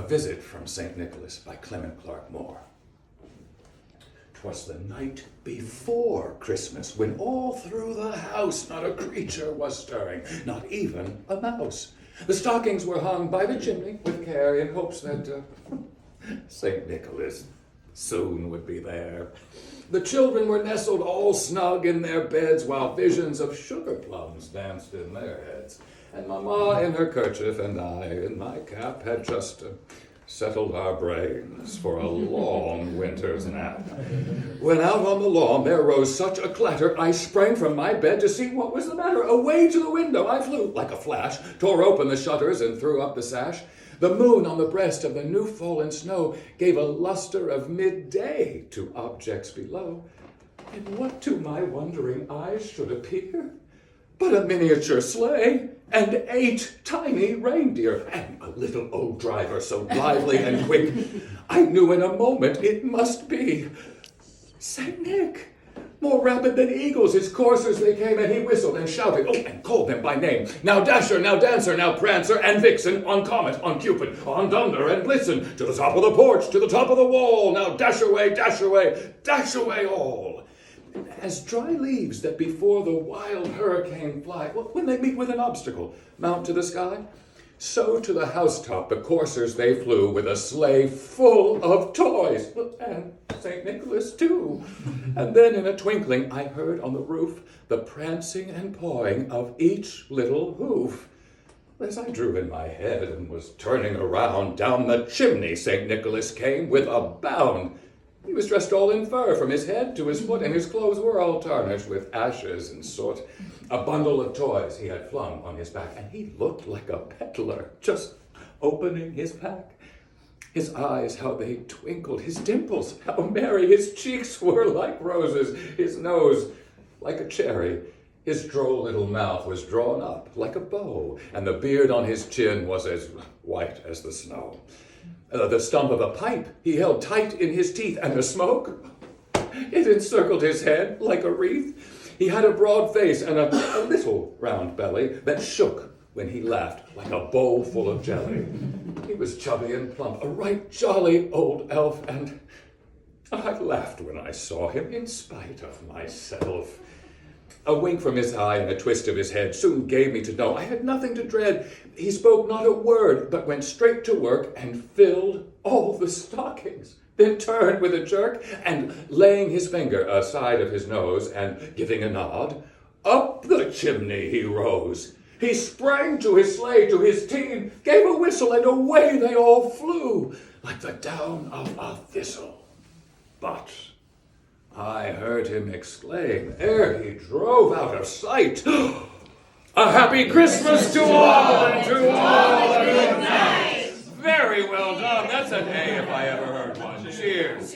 Visit from St. Nicholas by Clement Clark Moore. 'Twas the night before Christmas, when all through the house not a creature was stirring, not even a mouse. The stockings were hung by the chimney with care, in hopes that St. Nicholas soon would be there. The children were nestled all snug in their beds, while visions of sugar plums danced in their heads. And Mamma in her kerchief and I in my cap had just settled our brains for a long winter's nap. When out on the lawn there rose such a clatter, I sprang from my bed to see what was the matter. Away to the window I flew like a flash, tore open the shutters and threw up the sash. The moon on the breast of the new-fallen snow gave a luster of midday to objects below. And what to my wondering eyes should appear but a miniature sleigh and 8 tiny reindeer, and a little old driver so lively and quick, I knew in a moment it must be St. Nick. More rapid than eagles, his coursers they came, and he whistled and shouted, and called them by name. Now Dasher, now Dancer, now Prancer, and Vixen, on Comet, on Cupid, on Dunder and Blitzen, to the top of the porch, to the top of the wall. Now dash away, dash away, dash away all. As dry leaves that before the wild hurricane fly, when they meet with an obstacle, mount to the sky, so to the housetop the coursers they flew, with a sleigh full of toys, and St. Nicholas too. And then in a twinkling I heard on the roof the prancing and pawing of each little hoof. As I drew in my head and was turning around, down the chimney St. Nicholas came with a bound. He was dressed all in fur from his head to his foot, and his clothes were all tarnished with ashes and soot. A bundle of toys he had flung on his back, and he looked like a peddler just opening his pack. His eyes, how they twinkled, his dimples, how merry, his cheeks were like roses, his nose like a cherry. His droll little mouth was drawn up like a bow, and the beard on his chin was as white as the snow. The stump of a pipe he held tight in his teeth, and the smoke, it encircled his head like a wreath. He had a broad face and a little round belly that shook when he laughed like a bowl full of jelly. He was chubby and plump, a right jolly old elf, and I laughed when I saw him in spite of myself. A wink from his eye and a twist of his head soon gave me to know I had nothing to dread. He spoke not a word, but went straight to work and filled all the stockings, then turned with a jerk, and laying his finger aside of his nose and giving a nod, up the chimney he rose. He sprang to his sleigh, to his team, gave a whistle, and away they all flew, like the down of a thistle. But I heard him exclaim, ere he drove out of sight, "A happy Christmas to all, and to all a good night." Very well done. That's an A if I ever heard one. Cheers.